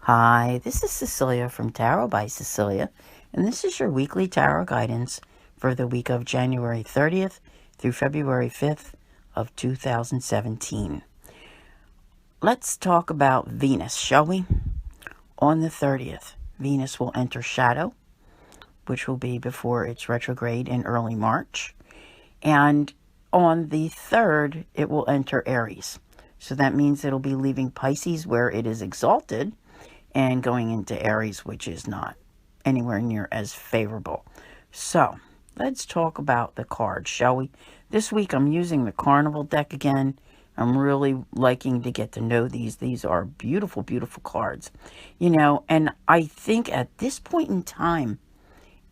Hi, this is Cecilia from Tarot by Cecilia, and this is your weekly tarot guidance for the week of January 30th through February 5th of 2017. Let's talk about Venus, shall we? On the 30th, Venus will enter shadow, which will be before its retrograde in early March, and on the 3rd, it will enter Aries. So that means it'll be leaving Pisces where it is exalted and going into Aries, which is not anywhere near as favorable. So let's talk about the cards, shall we? This week I'm using the Carnival deck again. I'm really liking to get to know these. These are beautiful, beautiful cards. And I think at this point in time,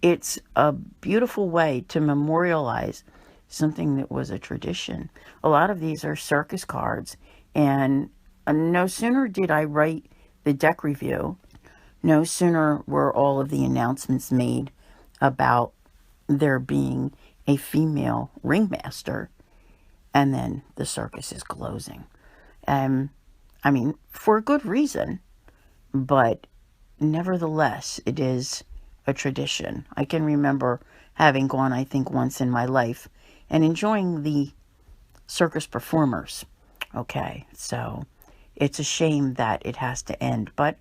it's a beautiful way to memorialize something that was a tradition. A lot of these are circus cards, and no sooner did I write the deck review, no sooner were all of the announcements made about there being a female ringmaster, and then the circus is closing. For a good reason, but nevertheless, it is a tradition. I can remember having gone, I think, once in my life and enjoying the circus performers. Okay, so it's a shame that it has to end, but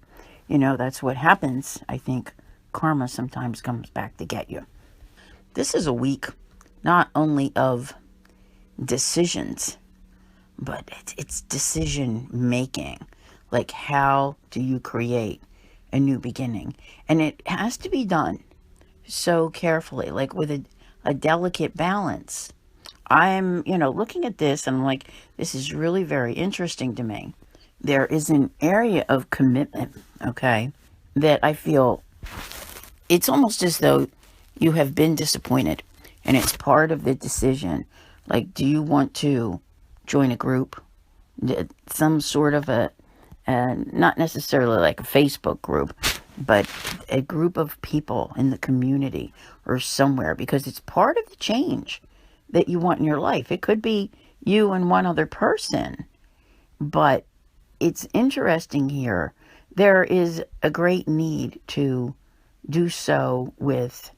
that's what happens. I think karma sometimes comes back to get you. This is a week not only of decisions, but it's decision making. Like, how do you create a new beginning? And it has to be done so carefully, like with a delicate balance. I'm, looking at this and I'm like, this is really very interesting to me. There is an area of commitment, okay, that I feel it's almost as though you have been disappointed and it's part of the decision. Like, do you want to join a group? Some sort of not necessarily like a Facebook group, but a group of people in the community or somewhere, because it's part of the change that you want in your life. It could be you and one other person, but it's interesting here. There is a great need to do so with,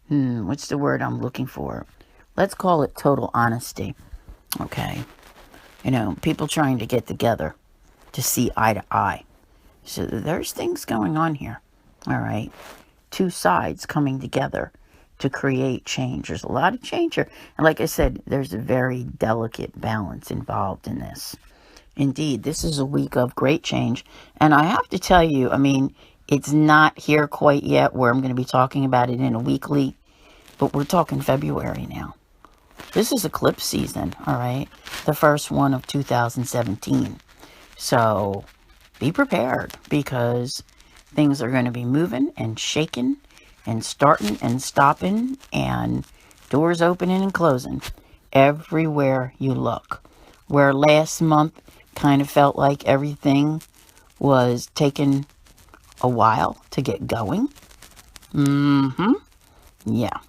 what's the word I'm looking for? Let's call it total honesty. Okay. People trying to get together to see eye to eye. So there's things going on here. All right. Two sides coming together to create change. There's a lot of change here. And like I said, there's a very delicate balance involved in this. Indeed, this is a week of great change. And I have to tell you, it's not here quite yet where I'm going to be talking about it in a weekly, but we're talking February now. This is eclipse season, all right? The first one of 2017. So be prepared, because things are going to be moving and shaking and starting and stopping and doors opening and closing everywhere you look. Where last month kind of felt like everything was taking a while to get going. Yeah.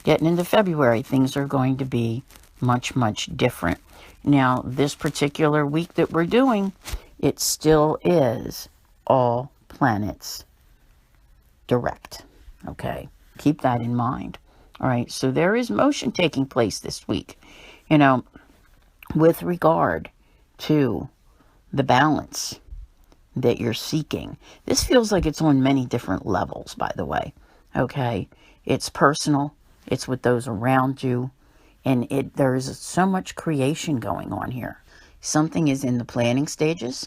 Getting into February, things are going to be much, much different. Now, this particular week that we're doing, it still is all planets direct. Okay, keep that in mind. All right, so there is motion taking place this week, with regard to the balance that you're seeking. This feels like it's on many different levels, by the way. Okay, it's personal, it's with those around you, and there's so much creation going on here. Something is in the planning stages,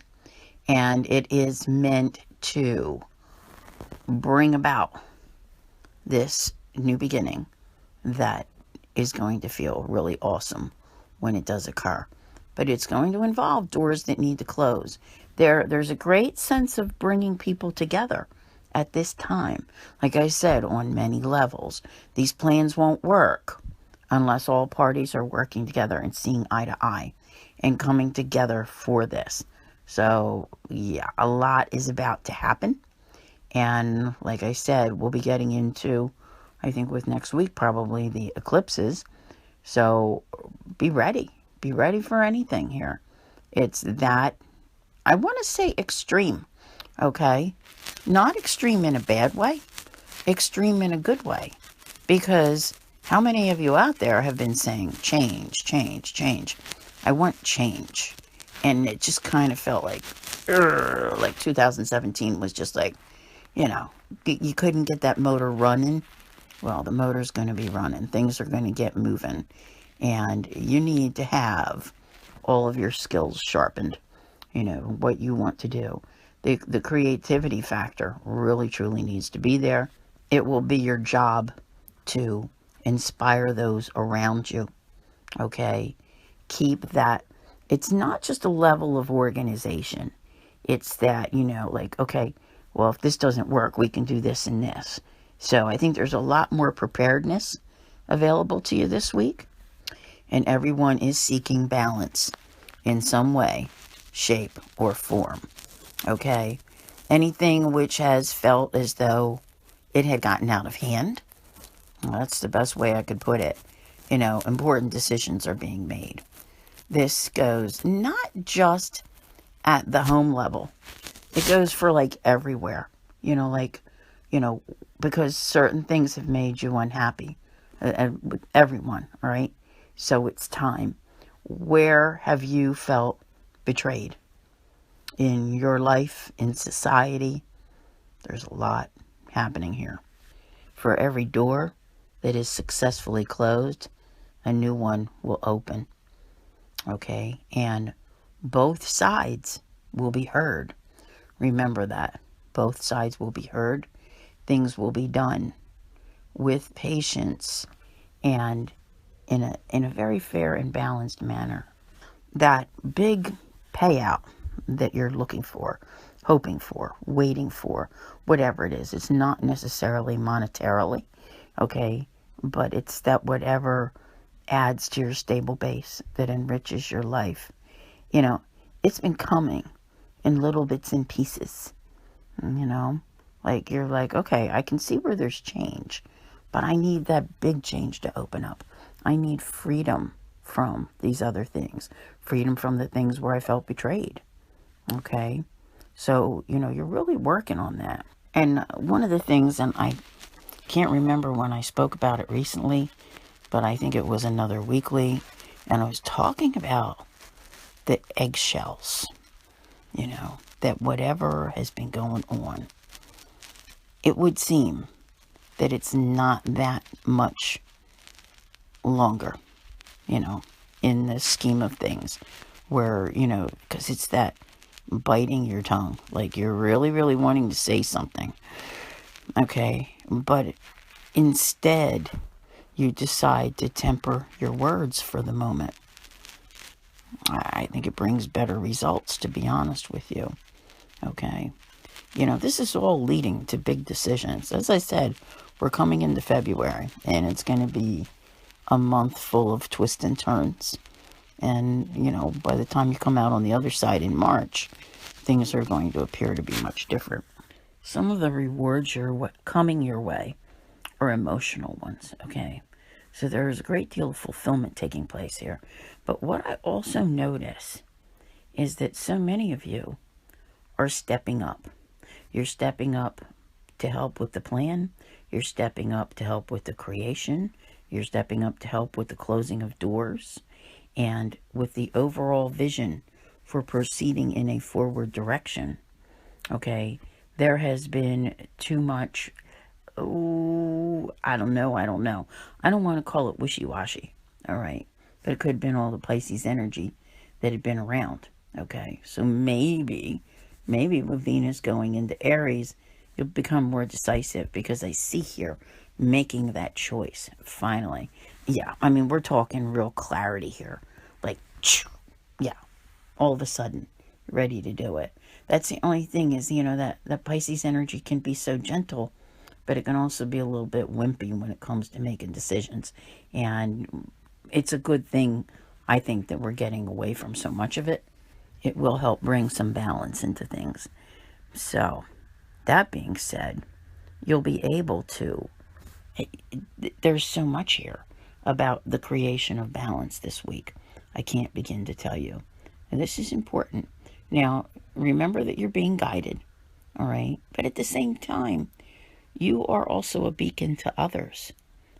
and it is meant to bring about this new beginning that is going to feel really awesome when it does occur. But it's going to involve doors that need to close. There's a great sense of bringing people together at this time. Like I said, on many levels, these plans won't work unless all parties are working together and seeing eye to eye and coming together for this. So, yeah, a lot is about to happen. And like I said, we'll be getting into, I think with next week, probably the eclipses. So be ready. Be ready for anything here. It's that, I want to say extreme, Okay? Not extreme in a bad way, extreme in a good way. Because how many of you out there have been saying, change, change, change? I want change. And it just kind of felt like 2017 was just like, you know, you couldn't get that motor running. Well, the motor's going to be running. Things are going to get moving. And you need to have all of your skills sharpened, what you want to do. The creativity factor really, truly needs to be there. It will be your job to inspire those around you, okay? Keep that. It's not just a level of organization. It's that, okay, well, if this doesn't work, we can do this and this. So I think there's a lot more preparedness available to you this week. And everyone is seeking balance in some way, shape, or form. Okay? Anything which has felt as though it had gotten out of hand, well, that's the best way I could put it. Important decisions are being made. This goes not just at the home level. It goes for everywhere. Because certain things have made you unhappy. With everyone, all right? So it's time. Where have you felt betrayed? In your life, in society, there's a lot happening here. For every door that is successfully closed, a new one will open. Okay? And both sides will be heard. Remember that. Both sides will be heard. Things will be done with patience and in a very fair and balanced manner. That big payout that you're looking for, hoping for, waiting for, whatever it is, it's not necessarily monetarily, okay? But it's that whatever adds to your stable base that enriches your life. It's been coming in little bits and pieces, you're like, okay, I can see where there's change, but I need that big change to open up. I need freedom from these other things. Freedom from the things where I felt betrayed. Okay? So, you're really working on that. And one of the things, and I can't remember when I spoke about it recently, but I think it was another weekly, and I was talking about the eggshells. That whatever has been going on, it would seem that it's not that much longer, in the scheme of things, where, because it's that biting your tongue, like you're really, really wanting to say something, okay, but instead you decide to temper your words for the moment. I think it brings better results, to be honest with you, okay. This is all leading to big decisions. As I said, we're coming into February, and it's going to be a month full of twists and turns. And, by the time you come out on the other side in March, things are going to appear to be much different. Some of the rewards coming your way are emotional ones, okay? So there is a great deal of fulfillment taking place here. But what I also notice is that so many of you are stepping up. You're stepping up to help with the plan. You're stepping up to help with the creation. You're stepping up to help with the closing of doors and with the overall vision for proceeding in a forward direction. Okay, there has been too much, I don't know. I don't want to call it wishy-washy, all right? But it could have been all the Pisces energy that had been around, okay? So maybe with Venus going into Aries, you'll become more decisive, because I see here making that choice, finally. Yeah, we're talking real clarity here. Yeah, all of a sudden, ready to do it. That's the only thing is, that Pisces energy can be so gentle, but it can also be a little bit wimpy when it comes to making decisions. And it's a good thing, I think, that we're getting away from so much of it. It will help bring some balance into things. So, that being said, you'll be able to, there's so much here about the creation of balance this week. I can't begin to tell you. And this is important. Now, remember that you're being guided, all right? But at the same time, you are also a beacon to others.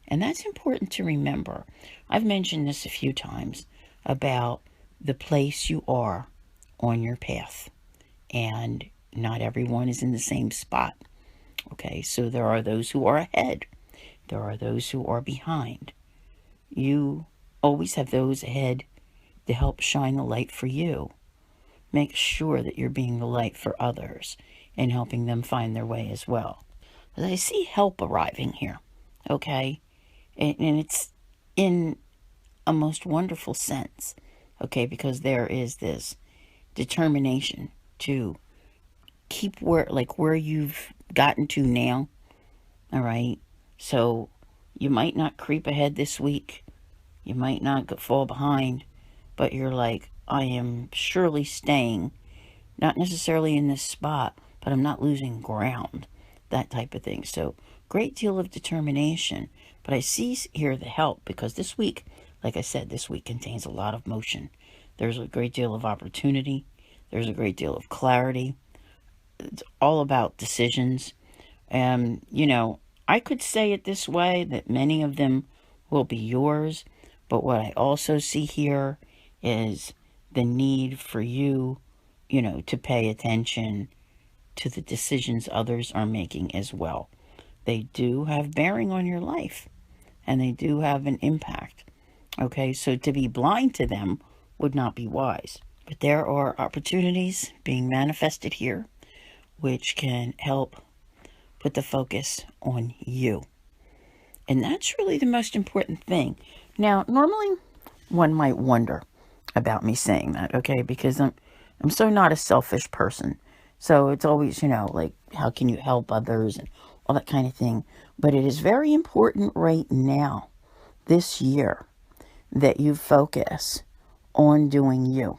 And that's important to remember. I've mentioned this a few times about the place you are on your path. And not everyone is in the same spot. Okay, so there are those who are ahead, there are those who are behind. You always have those ahead to help shine the light for you. Make sure that you're being the light for others and helping them find their way as well. As I see help arriving here, okay? And it's in a most wonderful sense, okay? Because there is this determination to keep where you've gotten to now, all right? So you might not creep ahead this week. You might not fall behind, but you're like, I am surely staying, not necessarily in this spot, but I'm not losing ground, that type of thing. So great deal of determination. But I see here the help, because this week, like I said, this week contains a lot of motion. There's a great deal of opportunity. There's a great deal of clarity. It's all about decisions. And, I could say it this way, that many of them will be yours. But what I also see here is the need for you, to pay attention to the decisions others are making as well. They do have bearing on your life, and they do have an impact. Okay, so to be blind to them would not be wise. But there are opportunities being manifested here which can help put the focus on you. And that's really the most important thing. Now, normally one might wonder about me saying that, okay? Because I'm so not a selfish person. So it's always, like, how can you help others and all that kind of thing. But it is very important right now, this year, that you focus on doing you,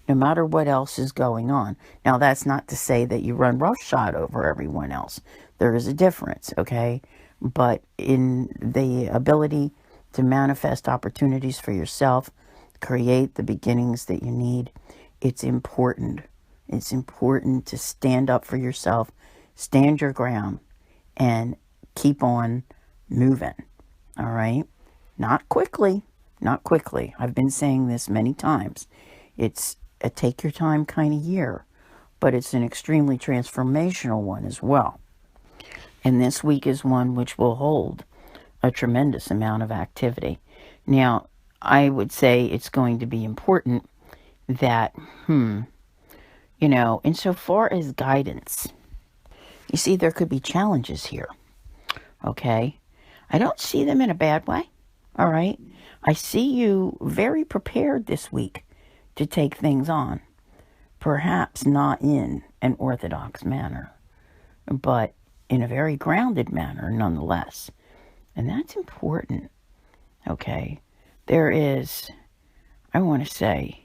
no matter what else is going on. Now, that's not to say that you run roughshod over everyone else. There is a difference, okay? But in the ability to manifest opportunities for yourself, create the beginnings that you need, it's important. It's important to stand up for yourself, stand your ground, and keep on moving, all right? Not quickly, not quickly. I've been saying this many times. It's a take your time kind of year, but it's an extremely transformational one as well. And this week is one which will hold a tremendous amount of activity. Now, I would say it's going to be important that, insofar as guidance, you see, there could be challenges here, okay? I don't see them in a bad way, all right? I see you very prepared this week to take things on. Perhaps not in an orthodox manner, but in a very grounded manner nonetheless. And that's important, okay? There is, I want to say,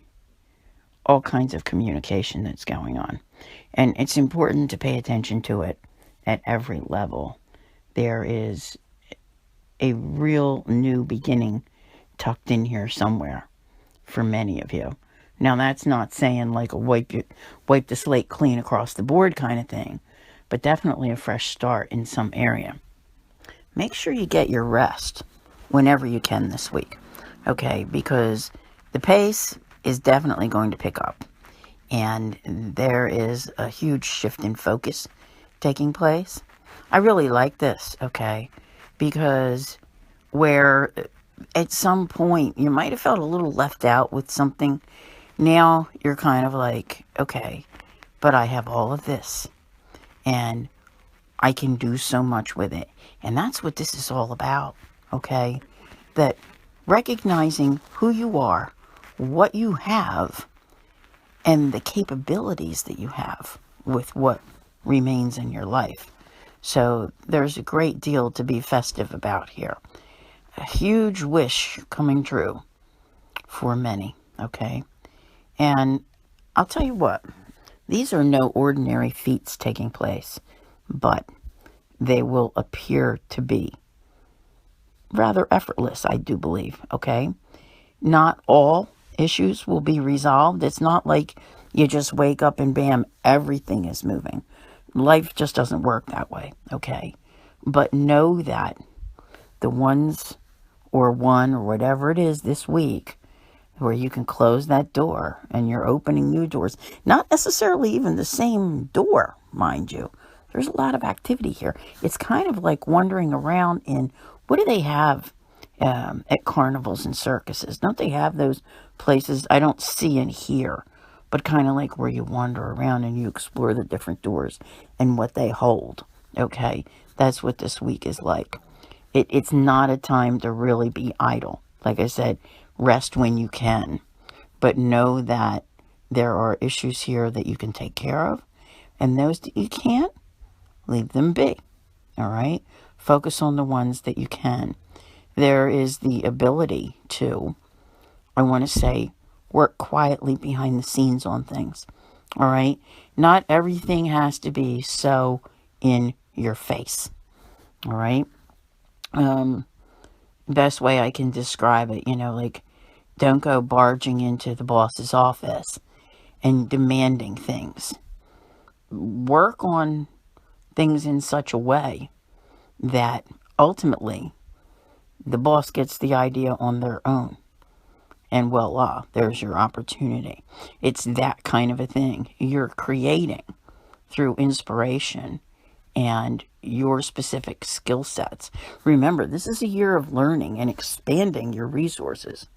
all kinds of communication that's going on. And it's important to pay attention to it at every level. There is a real new beginning tucked in here somewhere for many of you. Now, that's not saying like a wipe the slate clean across the board kind of thing, but definitely a fresh start in some area. Make sure you get your rest whenever you can this week, okay? Because the pace is definitely going to pick up, and there is a huge shift in focus taking place. I really like this, okay? Because where at some point you might have felt a little left out with something, now you're kind of like, okay, but I have all of this, and I can do so much with it. And that's what this is all about, okay? That recognizing who you are, what you have, and the capabilities that you have with what remains in your life. So there's a great deal to be festive about here. A huge wish coming true for many, okay? And I'll tell you what, these are no ordinary feats taking place, but they will appear to be rather effortless, I do believe, okay? Not all issues will be resolved. It's not like you just wake up and bam, everything is moving. Life just doesn't work that way, okay? But know that the ones or one or whatever it is this week where you can close that door and you're opening new doors, not necessarily even the same door, mind you. There's a lot of activity here. It's kind of like wandering around in, what do they have at carnivals and circuses? Don't they have those places I don't see and hear, but kind of like where you wander around and you explore the different doors and what they hold? Okay, that's what this week is like. It's not a time to really be idle. Like I said, rest when you can, but know that there are issues here that you can take care of, and those that you can't, leave them be. All right? Focus on the ones that you can. There is the ability to, I want to say, work quietly behind the scenes on things. All right? Not everything has to be so in your face. All right? Best way I can describe it, like, don't go barging into the boss's office and demanding things. Work on things in such a way that ultimately the boss gets the idea on their own. And voila, there's your opportunity. It's that kind of a thing. You're creating through inspiration and your specific skill sets. Remember, this is a year of learning and expanding your resources.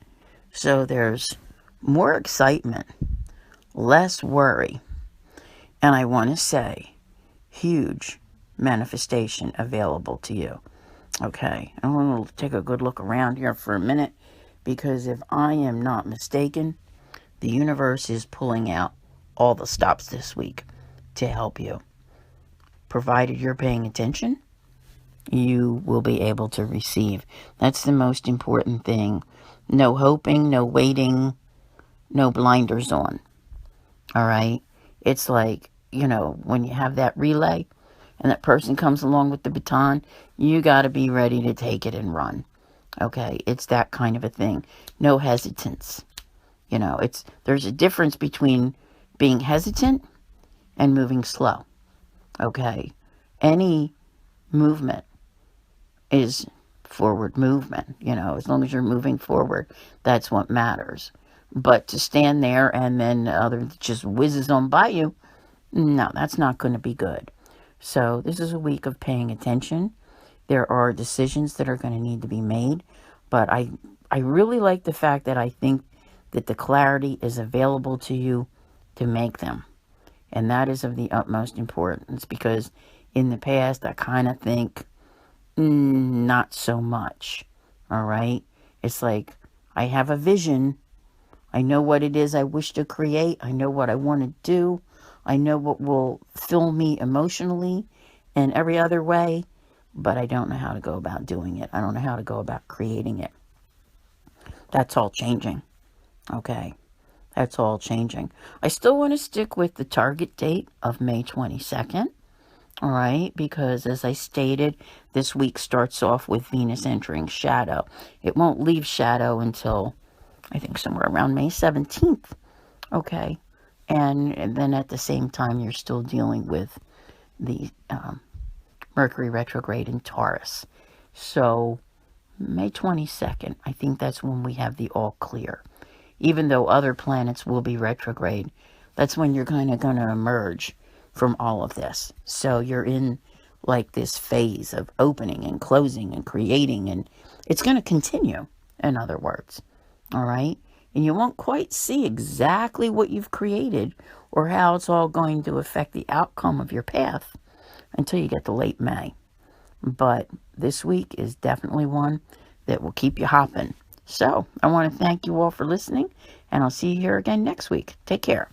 So there's more excitement, less worry, and I want to say huge manifestation available to you. Okay, I want to take a good look around here for a minute, because if I am not mistaken, the universe is pulling out all the stops this week to help you. Provided you're paying attention, you will be able to receive. That's the most important thing. No hoping, no waiting, no blinders on. All right? It's like, when you have that relay and that person comes along with the baton, you got to be ready to take it and run. Okay? It's that kind of a thing. No hesitance. There's a difference between being hesitant and moving slow. Okay? Any movement is forward movement. As long as you're moving forward, that's what matters. But to stand there and then other just whizzes on by you, no, that's not going to be good. So this is a week of paying attention. There are decisions that are going to need to be made, but I really like the fact that I think that the clarity is available to you to make them. And that is of the utmost importance, because in the past I kind of think, not so much. All right? It's like, I have a vision. I know what it is I wish to create. I know what I want to do. I know what will fill me emotionally and every other way, but I don't know how to go about doing it. I don't know how to go about creating it. That's all changing. Okay? That's all changing. I still want to stick with the target date of May 22nd. All right, because as I stated, this week starts off with Venus entering shadow. It won't leave shadow until, I think, somewhere around May 17th. Okay, and then at the same time, you're still dealing with the Mercury retrograde in Taurus. So May 22nd, I think that's when we have the all clear. Even though other planets will be retrograde, that's when you're kind of going to emerge from all of this. So you're in like this phase of opening and closing and creating, and it's going to continue, in other words. All right? And you won't quite see exactly what you've created or how it's all going to affect the outcome of your path until you get to late May. But this week is definitely one that will keep you hopping. So I want to thank you all for listening, and I'll see you here again next week. Take care.